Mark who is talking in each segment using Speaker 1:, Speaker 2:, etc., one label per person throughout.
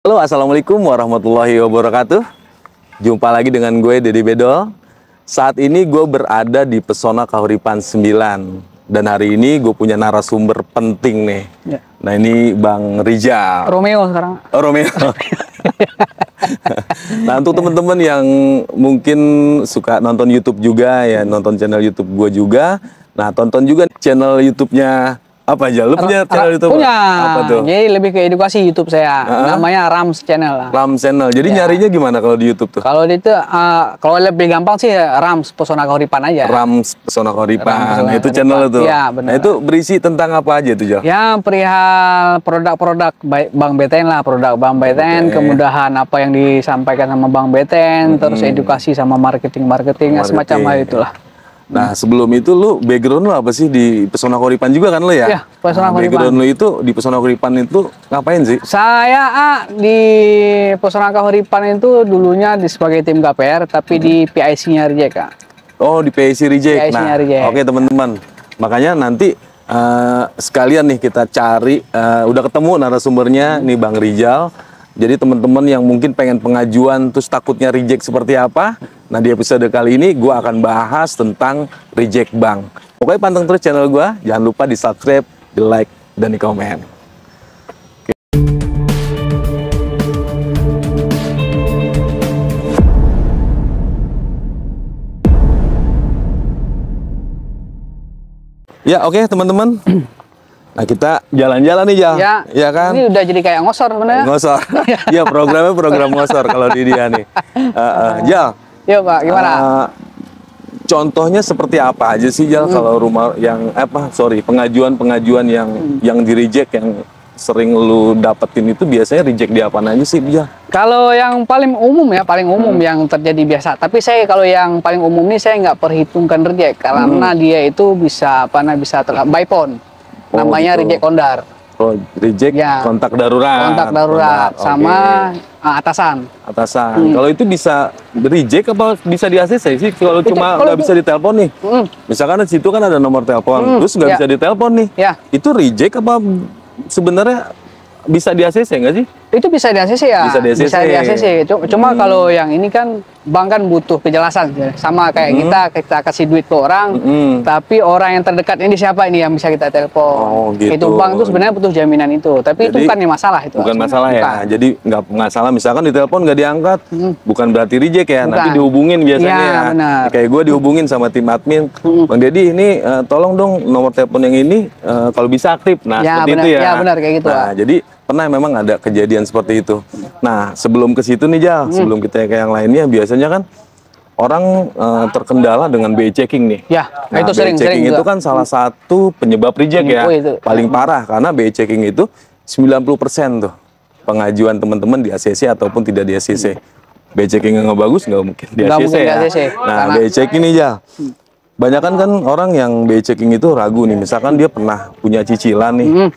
Speaker 1: Halo, assalamualaikum warahmatullahi wabarakatuh. Jumpa lagi dengan gue Dedi Bedol. Saat ini gue berada di Pesona Kahuripan 9. Dan hari ini gue punya narasumber penting nih. Ya. Nah, ini Bang Rijal.
Speaker 2: Romeo sekarang.
Speaker 1: Oh, Romeo. Nah, untuk teman-teman yang mungkin suka nonton YouTube juga ya, nonton channel YouTube gue juga. Nah, tonton juga channel YouTube-nya apa aja? Lu punya channel YouTube?
Speaker 2: Punya.
Speaker 1: Apa tuh?
Speaker 2: Jadi lebih ke edukasi YouTube saya. Namanya Rams Channel lah.
Speaker 1: Rams Channel. Jadi nyarinya gimana kalau di YouTube tuh?
Speaker 2: Kalau itu kalau lebih gampang sih Rams Pesona Kahuripan aja.
Speaker 1: Rams Pesona Kahuripan. Nah, itu channel itu.
Speaker 2: Iya, benar.
Speaker 1: Nah, itu berisi tentang apa aja tuh, Jal?
Speaker 2: Ya, perihal produk-produk Bang Beten lah, produk Bang Beten, kemudahan apa yang disampaikan sama Bang Beten, terus edukasi sama marketing semacam hal itulah.
Speaker 1: Nah, sebelum itu lu background lu apa sih di Pesona Kahuripan juga kan lu ya?
Speaker 2: Iya, Pesona Kahuripan.
Speaker 1: Background lu itu di Pesona Kahuripan itu ngapain sih?
Speaker 2: Saya di Pesona Kahuripan itu dulunya sebagai tim KPR, tapi di PIC-nya Reject, Kak.
Speaker 1: Oh, di PIC Reject. Nah, oke teman-teman. Makanya nanti sekalian nih kita cari, udah ketemu narasumbernya nih Bang Rijal. Jadi teman-teman yang mungkin pengen pengajuan terus takutnya reject seperti apa, nah di episode kali ini gue akan bahas tentang reject bank. Pokoknya panteng terus channel gue, jangan lupa di subscribe, di like, dan di komen. Oke. Ya oke teman-teman. Nah, kita jalan-jalan nih, Jal. Ya kan?
Speaker 2: Ini udah jadi kayak ngosor sebenarnya.
Speaker 1: Ngosor. Iya, programnya program ngosor kalau di dia nih. Jal.
Speaker 2: Iya, Pak. Gimana?
Speaker 1: Contohnya seperti apa aja sih, Jal, kalau rumah yang pengajuan-pengajuan yang di reject yang sering lu dapetin itu biasanya reject di apa aja sih, Jal?
Speaker 2: Kalau yang paling umum ya, yang terjadi biasa. Tapi saya kalau yang paling umum ini saya nggak perhitungkan reject karena dia itu bisa by phone. Namanya
Speaker 1: gitu.
Speaker 2: reject kondar.
Speaker 1: Oh, reject ya. Kontak darurat.
Speaker 2: Kontak darurat sama atasan.
Speaker 1: Kalau itu bisa reject apa bisa di ACC sih? Kalau cuma nggak bisa ditelepon nih. Misalkan di situ kan ada nomor telepon, terus nggak bisa ditelepon nih. Itu reject apa sebenarnya bisa di ACC nggak sih?
Speaker 2: Itu bisa di ACC ya.
Speaker 1: Bisa di ACC.
Speaker 2: Cuma kalau yang ini kan bank kan butuh kejelasan, sama kayak kita kasih duit ke orang, tapi orang yang terdekat ini siapa ini yang bisa kita telepon.
Speaker 1: Oh, gitu.
Speaker 2: Itu bank tuh sebenarnya butuh jaminan itu, tapi itu bukan masalah itu.
Speaker 1: Bukan masalah ya. Jadi nggak masalah. Misalkan ditelepon nggak diangkat, bukan berarti reject ya. Nanti dihubungin biasanya ya.
Speaker 2: Benar.
Speaker 1: Kayak gue dihubungin sama tim admin, Bang Dedi ini tolong dong nomor telepon yang ini kalau bisa aktif. Nah seperti itu ya.
Speaker 2: Ya benar kayak gitu.
Speaker 1: Nah jadi pernah memang ada kejadian seperti itu. Nah, sebelum ke situ nih, Jal, sebelum kita ke yang lainnya, biasanya kan orang terkendala dengan BI checking nih.
Speaker 2: Ya,
Speaker 1: nah,
Speaker 2: itu
Speaker 1: BI checking itu kan salah satu penyebab reject ya. Paling parah, karena BI checking itu 90% tuh pengajuan teman-teman di ACC ataupun tidak di ACC. BI checking yang nggak bagus, nggak mungkin di ACC ya. Nah, BI checking nih, Jal. Banyakan kan orang yang BI checking itu ragu nih. Misalkan dia pernah punya cicilan nih.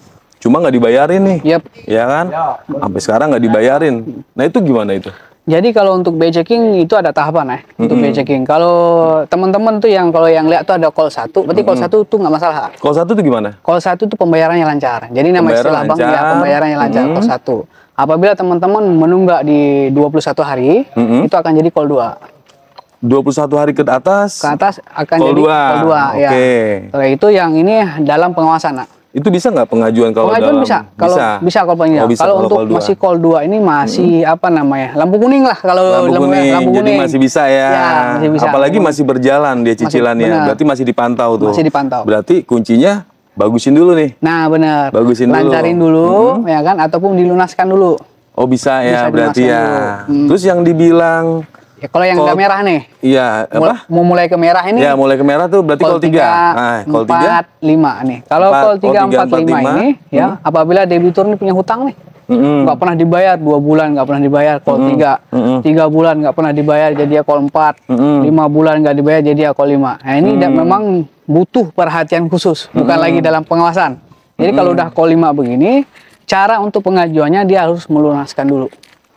Speaker 1: Cuma nggak dibayarin nih, ya kan? Sampai sekarang nggak dibayarin. Nah itu gimana itu?
Speaker 2: Jadi kalau untuk BI checking itu ada tahapan ya. Untuk BI checking, kalau teman-teman tuh kalau yang lihat tuh ada call 1, berarti call 1 tuh nggak masalah.
Speaker 1: Call 1 tuh gimana?
Speaker 2: Call 1 tuh pembayarannya lancar. Jadi nama istilah bank ya pembayarannya lancar. Call 1. Apabila teman-teman menunggak di 21 hari, itu akan jadi call 2.
Speaker 1: 21 hari ke atas
Speaker 2: akan
Speaker 1: call
Speaker 2: jadi
Speaker 1: 2.
Speaker 2: Call 2 ya. Itu yang ini dalam pengawasan, Nak.
Speaker 1: Itu bisa nggak pengajuan kalau
Speaker 2: pengajuan bisa kalau bisa kalau pengajuan. Kalau untuk masih call 2 ini masih apa namanya? Lampu kuning lah kalau
Speaker 1: lampu kuning. Jadi masih bisa ya.
Speaker 2: Masih bisa.
Speaker 1: Apalagi masih berjalan dia cicilannya. Berarti masih dipantau tuh.
Speaker 2: Masih dipantau.
Speaker 1: Berarti kuncinya bagusin dulu nih.
Speaker 2: Nah, benar.
Speaker 1: Bagusin dulu.
Speaker 2: Lancarin dulu ya kan ataupun dilunaskan dulu.
Speaker 1: Oh, bisa ya berarti ya. Terus yang dibilang
Speaker 2: ya, kalau yang udah merah nih.
Speaker 1: Iya, apa?
Speaker 2: Mau mulai ke merah ini.
Speaker 1: Ya, mulai ke merah tuh berarti call 3.
Speaker 2: Nah, call 4, 5 nih. Kalau call 3, 4, 5 ini ya, apabila debitur ini punya hutang nih. Nggak pernah dibayar 2 bulan, nggak pernah dibayar call 3. 3 bulan nggak pernah dibayar jadi ya call 4. 5 bulan nggak dibayar jadi ya call 5. Nah, ini memang butuh perhatian khusus, bukan lagi dalam pengawasan. Jadi kalau udah call 5 begini, cara untuk pengajuannya dia harus melunaskan dulu.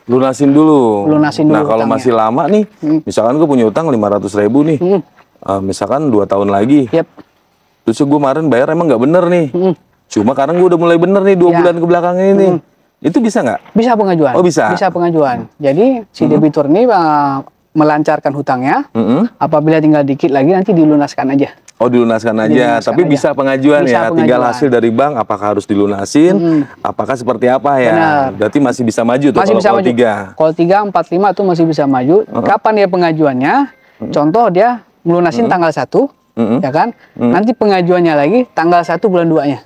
Speaker 1: Lunasin dulu. Nah, kalau
Speaker 2: utangnya.
Speaker 1: masih lama nih, misalkan gue punya utang 500.000 nih, misalkan 2 tahun lagi, terus gue kemarin bayar emang nggak bener nih, cuma karena gue udah mulai bener nih 2 bulan ke belakang ini, Itu bisa nggak?
Speaker 2: Bisa pengajuan.
Speaker 1: Oh bisa.
Speaker 2: Bisa pengajuan. Jadi si debitur ini melancarkan hutangnya. Apabila tinggal dikit lagi nanti dilunaskan aja.
Speaker 1: Oh dilunaskan aja, tapi bisa pengajuan ya. Tinggal hasil dari bank apakah harus dilunasin, apakah seperti apa ya. Benar. Berarti masih bisa maju tuh
Speaker 2: masih
Speaker 1: kalau
Speaker 2: bisa maju. Kalau 3, 4, 5 tuh masih bisa maju. Kapan dia pengajuannya? Contoh dia melunasin tanggal 1, ya kan? Nanti pengajuannya lagi tanggal 1 bulan 2-nya.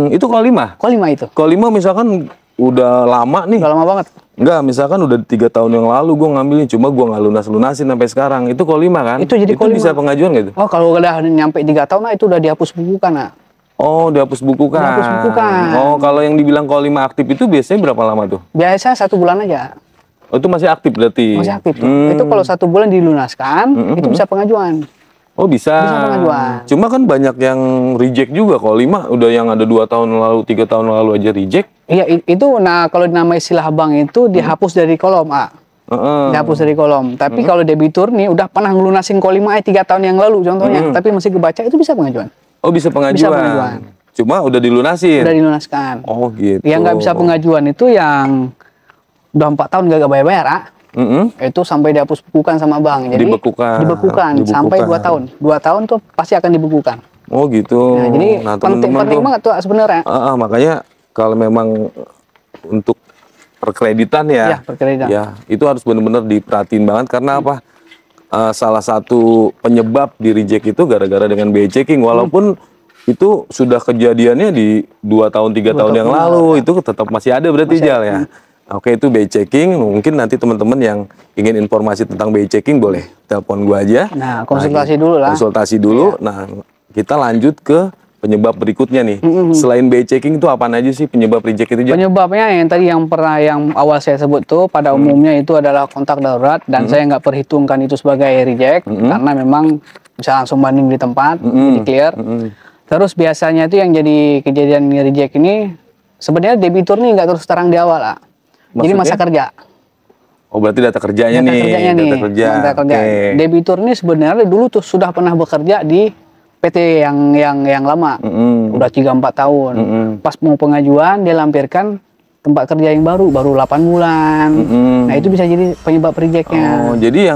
Speaker 1: Itu kalau 5?
Speaker 2: Kalau 5 itu.
Speaker 1: Kalau 5 misalkan udah lama nih.
Speaker 2: Udah lama banget.
Speaker 1: Enggak, misalkan udah 3 tahun yang lalu gue ngambilin, cuma gue nggak lunasin sampai sekarang. Itu kalau 5 kan?
Speaker 2: Itu jadi kalau
Speaker 1: bisa pengajuan gitu?
Speaker 2: Oh, kalau udah nyampe 3 tahun, nah itu udah dihapus bukukan, nah.
Speaker 1: Oh, dihapus bukukan.
Speaker 2: Dihapus bukukan.
Speaker 1: Oh, kalau yang dibilang kalau 5 aktif itu biasanya berapa lama tuh?
Speaker 2: Biasa 1 bulan aja.
Speaker 1: Oh, itu masih aktif berarti?
Speaker 2: Masih aktif tuh. Itu kalau 1 bulan dilunaskan, itu bisa pengajuan.
Speaker 1: Oh bisa.
Speaker 2: Bisa pengajuan.
Speaker 1: Cuma kan banyak yang reject juga. Kalau 5 udah yang ada 2 tahun lalu, 3 tahun lalu aja reject.
Speaker 2: Iya itu. Nah kalau nama istilah bank itu dihapus dari kolom A. Dihapus dari kolom. Tapi kalau debitur nih udah pernah ngelunasin kalau 5 3 tahun yang lalu contohnya. Tapi masih kebaca itu bisa pengajuan.
Speaker 1: Oh bisa pengajuan. Bisa pengajuan. Cuma udah dilunasin.
Speaker 2: Udah dilunaskan.
Speaker 1: Oh gitu.
Speaker 2: Yang nggak bisa pengajuan itu yang udah 4 tahun gak bayar-bayar, itu sampai dihapus bukukan sama bank. Jadi dibekukan sampai 2 tahun. 2 tahun tuh pasti akan dibekukan.
Speaker 1: Oh gitu.
Speaker 2: Nah, jadi penting banget tuh sebenarnya.
Speaker 1: Makanya kalau memang untuk perkreditan ya, itu harus benar-benar diperhatiin banget karena apa? Salah satu penyebab di reject itu gara-gara dengan BI checking, walaupun itu sudah kejadiannya di 2 tahun 3 tahun yang lalu, itu tetap masih ada berarti Jal ya. Oke, itu BI checking. Mungkin nanti teman-teman yang ingin informasi tentang BI checking boleh telepon gua aja.
Speaker 2: Nah, konsultasi dulu lah.
Speaker 1: Konsultasi dulu. Nah, kita lanjut ke penyebab berikutnya nih. Selain BI checking itu apa aja sih penyebab reject itu?
Speaker 2: Penyebabnya yang tadi yang awal saya sebut tuh pada umumnya itu adalah kontak darurat dan saya nggak perhitungkan itu sebagai reject karena memang bisa langsung banding di tempat, jadi clear. Terus biasanya itu yang jadi kejadian reject ini sebenarnya debitur nih nggak terus terang di awal lah. Jadi masa kerja.
Speaker 1: Oh berarti data kerjanya nih. Data kerja.
Speaker 2: Okay. Debitur ini sebenarnya dulu tuh sudah pernah bekerja di PT yang lama. Udah 3-4 tahun. Pas mau pengajuan dia lampirkan tempat kerja yang baru 8 bulan. Nah itu bisa jadi penyebab rejectnya.
Speaker 1: Oh jadi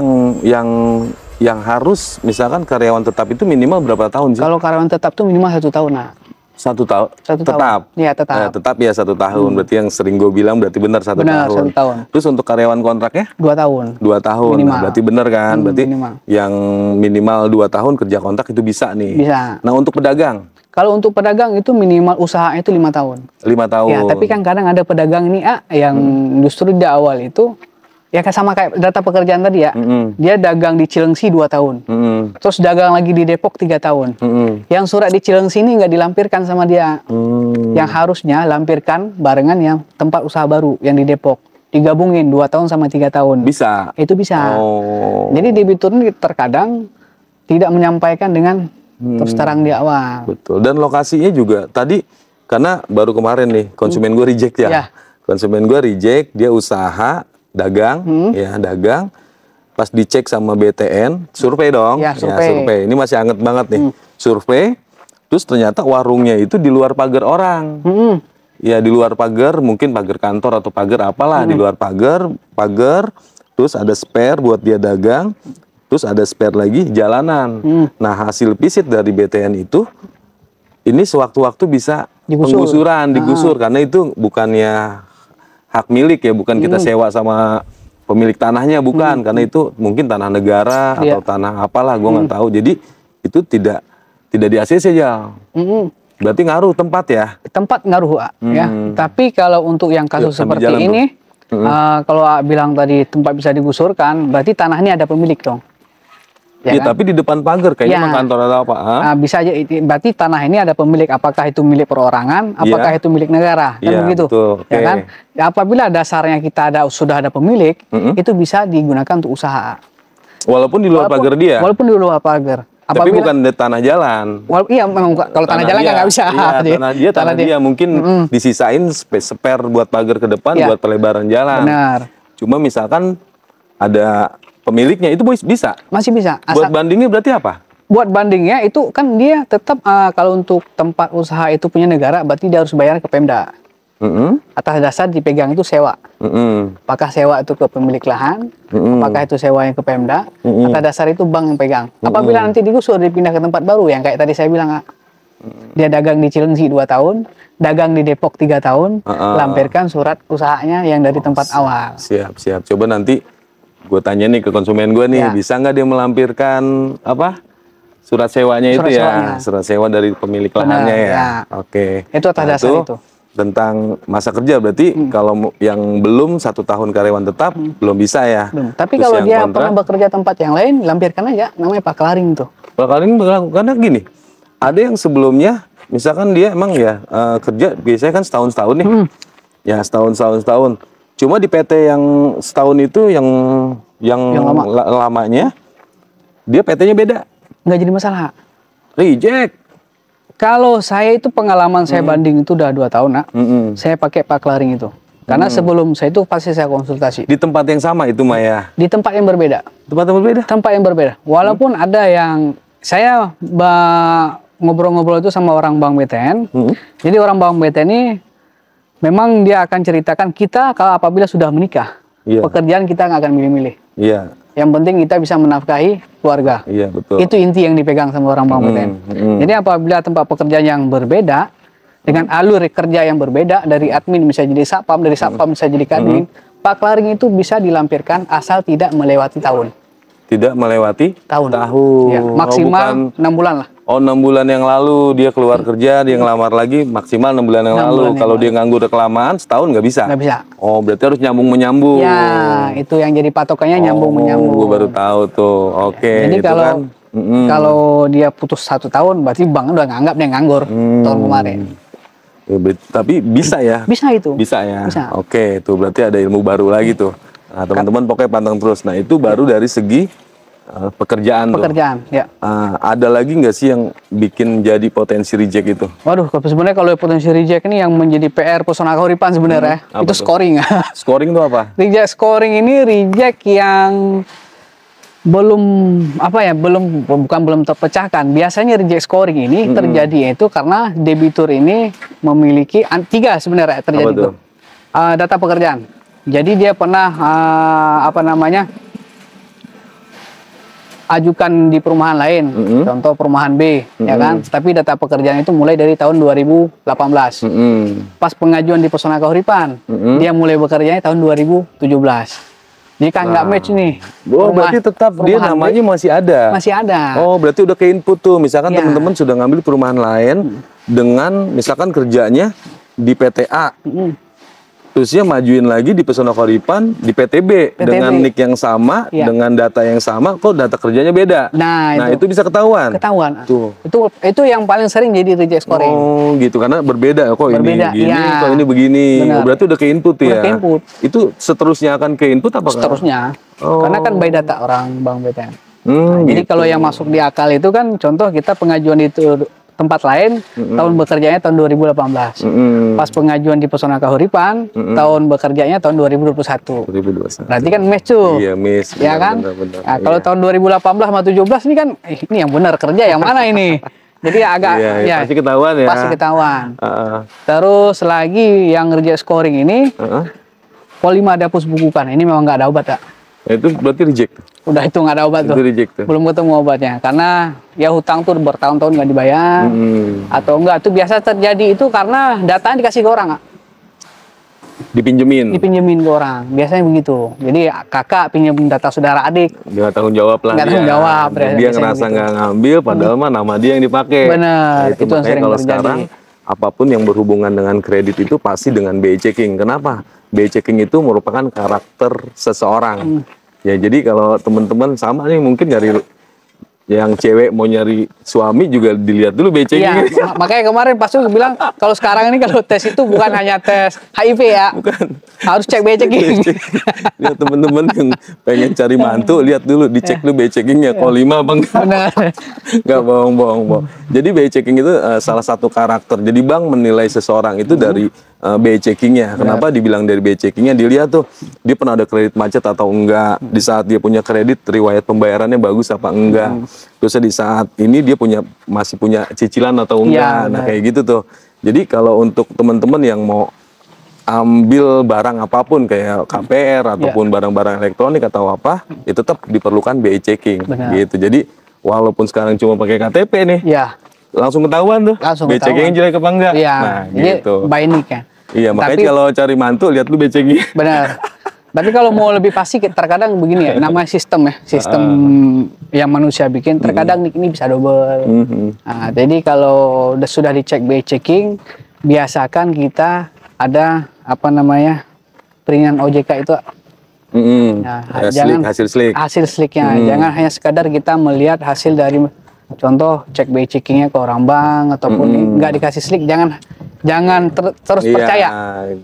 Speaker 1: yang harus misalkan karyawan tetap itu minimal berapa tahun sih?
Speaker 2: Kalau karyawan tetap tuh minimal 1 tahun. Nah.
Speaker 1: 1 tahun?
Speaker 2: Tetap? Iya tetap.
Speaker 1: Tetap ya 1 tahun. Berarti yang sering gue bilang berarti benar 1 tahun.
Speaker 2: Benar 1 tahun.
Speaker 1: Terus untuk karyawan kontraknya?
Speaker 2: 2 tahun.
Speaker 1: 2 tahun. Nah, berarti benar kan? Berarti yang minimal 2 tahun kerja kontrak itu bisa nih.
Speaker 2: Bisa.
Speaker 1: Nah untuk pedagang?
Speaker 2: Kalau untuk pedagang itu minimal usahanya itu 5 tahun.
Speaker 1: 5 tahun.
Speaker 2: Ya tapi kan kadang ada pedagang ini yang justru di awal itu ya sama kayak data pekerjaan tadi ya. Dia dagang di Cilengsi 2 tahun. Terus dagang lagi di Depok 3 tahun. Yang surat di Cilengsi ini nggak dilampirkan sama dia. Yang harusnya lampirkan barengan yang tempat usaha baru yang di Depok. Digabungin 2 tahun sama 3 tahun.
Speaker 1: Bisa?
Speaker 2: Itu bisa. Jadi debitur ini terkadang tidak menyampaikan dengan terus terang di awal.
Speaker 1: Betul. Dan lokasinya juga tadi karena baru kemarin nih konsumen gue reject ya. Konsumen gue reject, dia usaha dagang, ya dagang, pas dicek sama BTN, survei dong, ya survei. Ini masih anget banget nih, survei, terus ternyata warungnya itu di luar pagar orang, ya di luar pagar, mungkin pagar kantor atau pagar apalah, di luar pagar, terus ada spare buat dia dagang, terus ada spare lagi jalanan. Nah hasil visit dari BTN itu, ini sewaktu-waktu bisa penggusuran, digusur karena itu bukannya hak milik ya, bukan kita sewa sama pemilik tanahnya, bukan, karena itu mungkin tanah negara atau tanah apalah, gue nggak tahu. Jadi itu tidak di ACC aja. Berarti ngaruh tempat ya? Tempat ngaruh
Speaker 2: ya. Tapi kalau untuk yang kasus seperti ini, kalau bilang tadi tempat bisa digusurkan, berarti tanah ini ada pemilik dong.
Speaker 1: Ya, kan? Tapi di depan pagar kayaknya kantor atau apa?
Speaker 2: Bisa aja, berarti tanah ini ada pemilik. Apakah itu milik perorangan? Apakah itu milik negara? Kan begitu, ya kan? Apabila dasarnya kita sudah ada pemilik, itu bisa digunakan untuk usaha.
Speaker 1: Walaupun di luar pagar dia.
Speaker 2: Walaupun di luar pagar.
Speaker 1: Tapi bukan di tanah jalan.
Speaker 2: Iya, memang kalau tanah jalan nggak bisa.
Speaker 1: Iya, tanah dia mungkin disisain spare buat pagar ke depan, buat pelebaran jalan.
Speaker 2: Benar.
Speaker 1: Cuma misalkan ada pemiliknya, itu bisa?
Speaker 2: Masih bisa.
Speaker 1: Buat bandingnya berarti apa?
Speaker 2: Buat bandingnya itu kan dia tetap kalau untuk tempat usaha itu punya negara, berarti dia harus bayar ke Pemda. atas dasar dipegang itu sewa. Apakah sewa itu ke pemilik lahan, apakah itu sewa yang ke Pemda, atas dasar itu bank yang pegang. Apabila nanti digusur, dipindah ke tempat baru, yang kayak tadi saya bilang, dia dagang di Cilengsi 2 tahun, dagang di Depok 3 tahun, lampirkan surat usahanya yang dari tempat awal.
Speaker 1: Siap. Coba nanti gue tanya nih ke konsumen gue nih, bisa nggak dia melampirkan surat sewanya itu ya, surat sewa dari pemilik lahannya ya. Oke.
Speaker 2: Itu atas dasar itu.
Speaker 1: Tentang masa kerja berarti kalau yang belum 1 tahun karyawan tetap belum bisa ya.
Speaker 2: Belum. Tapi terus kalau dia pernah bekerja tempat yang lain, lampirkan aja, namanya paklaring tuh.
Speaker 1: Paklaring karena gini, ada yang sebelumnya misalkan dia emang ya kerja biasanya kan setahun nih, ya setahun. Cuma di PT yang setahun itu yang lamanya dia PT-nya beda.
Speaker 2: Nggak jadi masalah.
Speaker 1: Reject.
Speaker 2: Kalau saya itu pengalaman saya banding itu udah 2 tahun, Nak. Saya pakai paklaring itu. Karena sebelum saya itu pasti saya konsultasi.
Speaker 1: Di tempat yang sama itu, Maya?
Speaker 2: Di tempat yang berbeda.
Speaker 1: Tempat yang berbeda?
Speaker 2: Tempat yang berbeda. Walaupun ada yang saya ngobrol-ngobrol itu sama orang Bank BTN. Jadi orang Bank BTN ini memang dia akan ceritakan kita kalau apabila sudah menikah, pekerjaan kita nggak akan milih-milih.
Speaker 1: Iya.
Speaker 2: Yang penting kita bisa menafkahi keluarga.
Speaker 1: Iya, betul.
Speaker 2: Itu inti yang dipegang sama orang Bank BTN. Jadi apabila tempat pekerjaan yang berbeda, dengan alur kerja yang berbeda, dari admin bisa jadi satpam, dari satpam bisa jadi kadin, paklaring itu bisa dilampirkan asal tidak melewati tahun. Tidak melewati tahun. Ya, maksimal 6 bulan lah.
Speaker 1: Oh, 6 bulan yang lalu dia keluar kerja, dia ngelamar lagi maksimal 6 bulan yang lalu. Kalau dia nganggur kelamaan setahun nggak bisa.
Speaker 2: Nggak bisa.
Speaker 1: Oh, berarti harus nyambung-menyambung.
Speaker 2: Ya, itu yang jadi patokannya nyambung-menyambung.
Speaker 1: Gue baru tahu tuh. Oke.
Speaker 2: Jadi kalau dia putus 1 tahun, berarti bank udah nganggap dia nganggur tahun kemarin.
Speaker 1: Ya, tapi bisa ya?
Speaker 2: Bisa itu.
Speaker 1: Bisa ya? Bisa. Oke, itu berarti ada ilmu baru lagi tuh. Nah, teman-teman pokoknya pantang terus. Nah, itu baru dari segi pekerjaan
Speaker 2: ya.
Speaker 1: Ada lagi nggak sih yang bikin jadi potensi reject itu?
Speaker 2: Waduh, sebenarnya kalau potensi reject ini yang menjadi PR Pesona Kahuripan sebenarnya itu scoring.
Speaker 1: Scoring itu apa?
Speaker 2: Reject scoring ini reject yang belum terpecahkan. Biasanya reject scoring ini terjadi itu karena debitur ini memiliki 3 sebenarnya terjadi itu. Data pekerjaan. Jadi dia pernah ajukan di perumahan lain, contoh perumahan B, ya kan? Tapi data pekerjaan itu mulai dari tahun 2018. Pas pengajuan di Pesona Kahuripan, dia mulai bekerjanya tahun 2017. Ini kan nggak match nih.
Speaker 1: Oh, berarti tetap dia namanya masih ada.
Speaker 2: Masih ada.
Speaker 1: Oh, berarti udah ke input tuh. Misalkan teman-teman sudah ngambil perumahan lain dengan misalkan kerjanya di PTA. Terusnya majuin lagi di Pesona Kahuripan di PTB dengan nick yang sama, dengan data yang sama, kok data kerjanya beda. Nah, itu bisa ketahuan.
Speaker 2: Tuh. Itu yang paling sering jadi reject scoring.
Speaker 1: Oh, gitu, karena berbeda. Kok ini begini, kok ini begini. Oh, berarti udah ke input ya.
Speaker 2: Ke input.
Speaker 1: Itu seterusnya akan ke input apa?
Speaker 2: Seterusnya. Karena kan by data orang Bank BTN. Jadi kalau yang masuk di akal itu kan contoh kita pengajuan itu tempat lain, tahun bekerjanya tahun 2018. Pas pengajuan di Pesona Kahuripan, tahun bekerjanya tahun 2021. Berarti kan match tuh.
Speaker 1: Iya, match.
Speaker 2: Ya kan? Nah, kalau tahun 2018 sama 17 ini kan, ini yang benar kerja yang mana ini? Jadi agak,
Speaker 1: pasti ketahuan ya.
Speaker 2: Pasti ketahuan. Terus lagi yang reject scoring ini, Polima Dapus bukukan, ini memang nggak ada obat ya.
Speaker 1: Itu berarti reject.
Speaker 2: Udah itu nggak ada obat tuh. Belum ketemu obatnya. Karena ya hutang tuh bertahun-tahun nggak dibayar. Atau enggak, itu biasa terjadi itu karena datanya dikasih ke orang.
Speaker 1: Dipinjemin ke
Speaker 2: orang. Biasanya begitu. Jadi kakak pinjam data saudara adik.
Speaker 1: Dia nggak tanggung jawab lah.
Speaker 2: Nggak tanggung jawab.
Speaker 1: Dia ngerasa nggak ngambil, padahal mah nama dia yang dipakai.
Speaker 2: Benar.
Speaker 1: Itu yang sering kalau terjadi. Sekarang apapun yang berhubungan dengan kredit itu pasti dengan BI checking. Kenapa? BI checking itu merupakan karakter seseorang. Ya, jadi kalau teman-teman sama nih mungkin nyari yang cewek mau nyari suami juga dilihat dulu BI checking.
Speaker 2: Iya, makanya kemarin Pak Sul bilang kalau sekarang ini kalau tes itu bukan hanya tes HIV ya. Bukan. Harus cek BI checking.
Speaker 1: Lihat teman-teman yang pengen cari mantu, lihat dulu, dicek dulu BI checkingnya. Kolima bang. Benar. Nggak bohong. Jadi BI checking itu salah satu karakter. Jadi bank menilai seseorang itu dari BI checkingnya. Kenapa dibilang dari BI checkingnya? Dilihat tuh dia pernah ada kredit macet atau enggak. Di saat dia punya kredit, riwayat pembayarannya bagus apa enggak. Terus di saat ini dia masih punya cicilan atau enggak. Nah kayak gitu tuh. Jadi kalau untuk teman-teman yang mau ambil barang apapun kayak KPR ataupun barang-barang elektronik atau apa, itu tetap diperlukan BI checking. Gitu. Jadi walaupun sekarang cuma pakai KTP nih, langsung ketahuan tuh BI checking jelek apa enggak. Nah, gitu.
Speaker 2: By nick ya.
Speaker 1: Iya, makanya kalau cari mantu lihat lu BI checking.
Speaker 2: Benar. Tapi kalau mau lebih pasti, terkadang begini ya, namanya sistem ya, sistem yang manusia bikin, terkadang nick ini bisa double. Nah, jadi kalau sudah dicek BI checking, biasakan kita ada apa namanya perizinan OJK itu. Nah, jangan hasil sliknya, jangan hanya sekadar kita melihat hasil dari contoh cek BI checkingnya ke orang bank ataupun nggak dikasih slik, jangan terus percaya.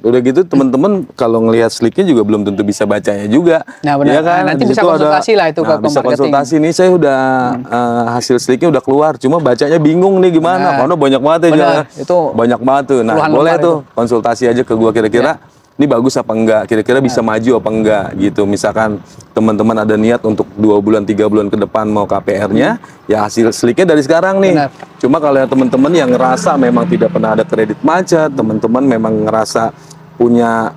Speaker 1: Udah gitu teman-teman kalau ngelihat sliknya juga belum tentu bisa bacanya juga.
Speaker 2: Nah, benar.
Speaker 1: Ya kan?
Speaker 2: Nanti bisa konsultasi lah itu ke
Speaker 1: bisa konsultasi nih, saya udah hasil sliknya udah keluar, cuma bacanya bingung nih gimana, karena banyak banget ya. Itu banyak banget tuh. Nah, boleh tuh konsultasi aja ke gua kira-kira ini bagus apa enggak, kira-kira bisa maju apa enggak gitu. Misalkan teman-teman ada niat untuk 2 bulan 3 bulan ke depan mau KPR-nya, ya hasil sliknya dari sekarang nih. Cuma kalau ya teman-teman yang ngerasa memang tidak pernah ada kredit macet, teman-teman memang ngerasa punya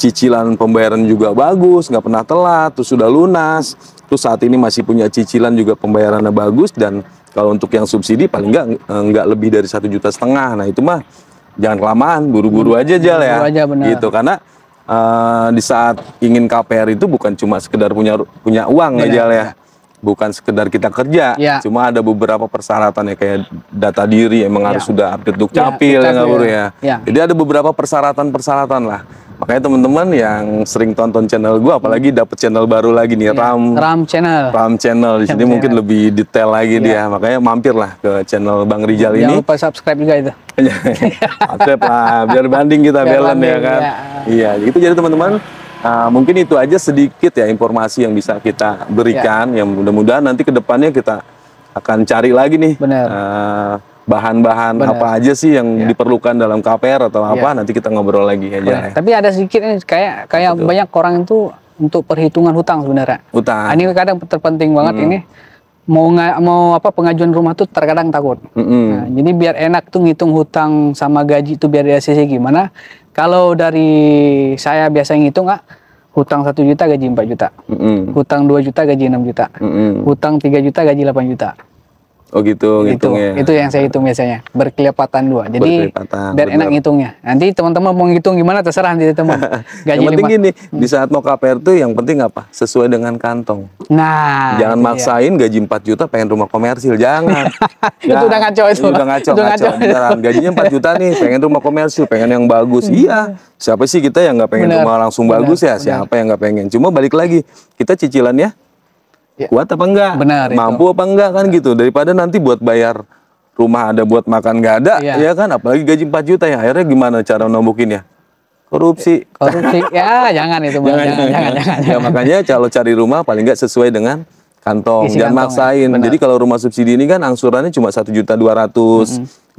Speaker 1: cicilan pembayaran juga bagus, nggak pernah telat, terus sudah lunas, terus saat ini masih punya cicilan juga pembayarannya bagus, dan kalau untuk yang subsidi paling nggak lebih dari 1,5 juta. Nah itu mah jangan kelamaan, buru-buru aja Jal ya, gitu. Karena di saat ingin KPR itu bukan cuma sekedar punya uang ya Jal ya, bukan sekedar kita kerja, cuma ada beberapa persyaratan ya, kayak data diri emang harus sudah update Dukcapil ya nggak Bro ya. Jadi ada beberapa persyaratan lah. Makanya teman-teman yang sering tonton channel gue, apalagi dapet channel baru lagi nih, Ram Channel. Di sini mungkin lebih detail lagi dia. Makanya mampirlah ke channel Bang Rijal ini.
Speaker 2: Jangan lupa subscribe juga itu.
Speaker 1: Subscribe lah, biar banding kita balance ya kan. Iya, gitu. Jadi teman-teman, mungkin itu aja sedikit ya informasi yang bisa kita berikan. Yang mudah-mudahan nanti ke depannya kita akan cari lagi nih. Bahan-bahan apa aja sih yang diperlukan dalam KPR atau apa, nanti kita ngobrol lagi aja.
Speaker 2: Tapi ada sedikit nih, kayak banyak orang itu untuk perhitungan hutang sebenarnya. Ini kadang terpenting banget ini. Mau apa pengajuan rumah tuh terkadang takut. Nah, jadi biar enak tuh ngitung hutang sama gaji tuh biar di ACC gimana. Kalau dari saya biasa ngitung hutang 1 juta gaji 4 juta. Hutang 2 juta gaji 6 juta. Hutang 3 juta gaji 8 juta.
Speaker 1: Oh gitu ngitungnya.
Speaker 2: Itu yang saya hitung biasanya, berkelipatan 2. Jadi biar enak ngitungnya. Nanti teman-teman mau ngitung gimana terserah nanti teman.
Speaker 1: Yang penting gini, di saat mau KPR tuh yang penting apa? Sesuai dengan kantong.
Speaker 2: Nah,
Speaker 1: jangan maksain gaji 4 juta pengen rumah komersil, jangan.
Speaker 2: Itu udah ngaco itu.
Speaker 1: Udah ngaco. Beneran. Gajinya 4 juta nih, pengen rumah komersil, pengen yang bagus. Iya. Siapa sih kita yang nggak pengen rumah langsung bagus ya? Siapa yang nggak pengen? Cuma balik lagi, kita cicilannya kuat apa enggak, mampu apa enggak kan gitu, daripada nanti buat bayar rumah ada buat makan nggak ada ya kan, apalagi gaji 4 juta ya, akhirnya gimana cara nombokinnya? Korupsi
Speaker 2: ya jangan itu jangan.
Speaker 1: Ya makanya kalau cari rumah paling nggak sesuai dengan kantong, jangan maksain. Jadi kalau rumah subsidi ini kan angsurannya cuma 1.200.000,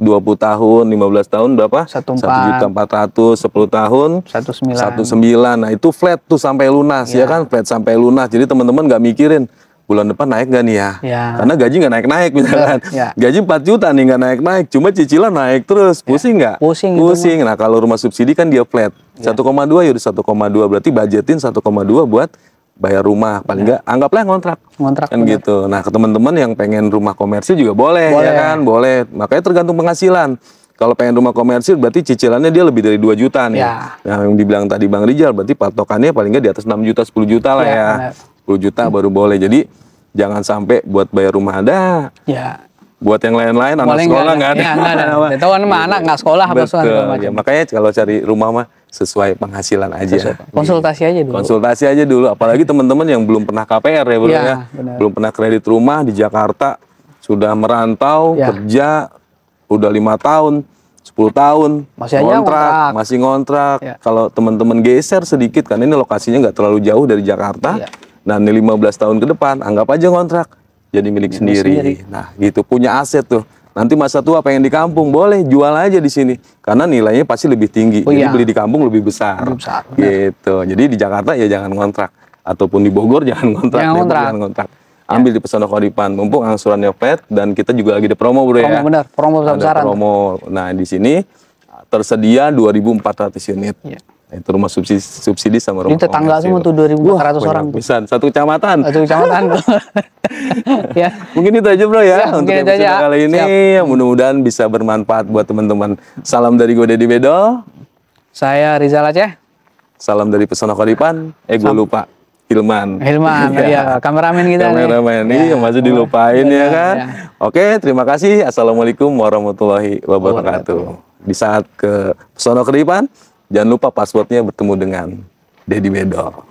Speaker 1: 20 tahun, 15 tahun berapa? 1.400.000, 10 tahun 1.900.000. Nah itu flat tuh sampai lunas ya kan, flat sampai lunas. Jadi teman-teman nggak mikirin bulan depan naik gak nih ya? Karena gaji nggak naik-naik misalkan. Gaji 4 juta nih nggak naik-naik, cuma cicilan naik terus. Pusing nggak? Pusing. Nah kalau rumah subsidi kan dia flat. 1,2 ya udah 1,2, berarti budgetin 1,2 buat bayar rumah. Paling nggak anggaplah ngontrak kan gitu. Nah ke teman-teman yang pengen rumah komersil juga boleh ya kan? Boleh. Makanya tergantung penghasilan. Kalau pengen rumah komersil berarti cicilannya dia lebih dari 2 juta nih. Yang dibilang tadi Bang Rijal, berarti patokannya paling nggak di atas 6 juta, 10 juta lah ya. 10 juta baru boleh. Jadi jangan sampai buat bayar rumah ada. Buat yang lain-lain anak sekolah nggak ada.
Speaker 2: Tahu kan anak nggak sekolah apa segala macam.
Speaker 1: Makanya kalau cari rumah mah sesuai penghasilan aja.
Speaker 2: Konsultasi aja dulu.
Speaker 1: Konsultasi aja dulu. Apalagi teman-teman yang belum pernah KPR ya Bro ya. Belum pernah kredit rumah di Jakarta, sudah merantau, kerja udah 5 tahun, 10 tahun, masih ngontrak. Kalau teman-teman geser sedikit kan, ini lokasinya nggak terlalu jauh dari Jakarta. Nah, ini 15 tahun ke depan, anggap aja kontrak jadi milik sendiri. Nah, gitu, punya aset tuh. Nanti masa tua pengen di kampung, boleh jual aja di sini. Karena nilainya pasti lebih tinggi. Jadi beli di kampung lebih besar. Gitu. Jadi di Jakarta ya jangan kontrak. Ataupun di Bogor jangan kontrak. Jangan kontrak. Ambil di Pesona Kodipan. Mumpung angsurannya flat dan kita juga lagi ada promo Bro ya.
Speaker 2: Promo benar, promo besar-besaran.
Speaker 1: Promo. Nah, di sini tersedia 2.400 unit.
Speaker 2: Ya.
Speaker 1: Itu rumah subsidi sama rumah
Speaker 2: komersil. Ini tetangga semua tuh 2.400 orang.
Speaker 1: Bisa, satu kecamatan.
Speaker 2: Satu kecamatan. Ya.
Speaker 1: Mungkin itu aja bro ya, untuk
Speaker 2: episode
Speaker 1: kali ini. Mudah-mudahan bisa bermanfaat buat teman-teman. Salam dari gue Deddy Bedo.
Speaker 2: Saya Rizal Aceh.
Speaker 1: Salam dari Pesona Kodipan. Gue lupa. Hilman,
Speaker 2: ya, kameramen kita.
Speaker 1: Kameramen nih, masih dilupain ya kan. Ya. Oke, terima kasih. Assalamualaikum warahmatullahi wabarakatuh. Di saat ke Pesona Kodipan, jangan lupa passwordnya bertemu dengan Deddy Bedo.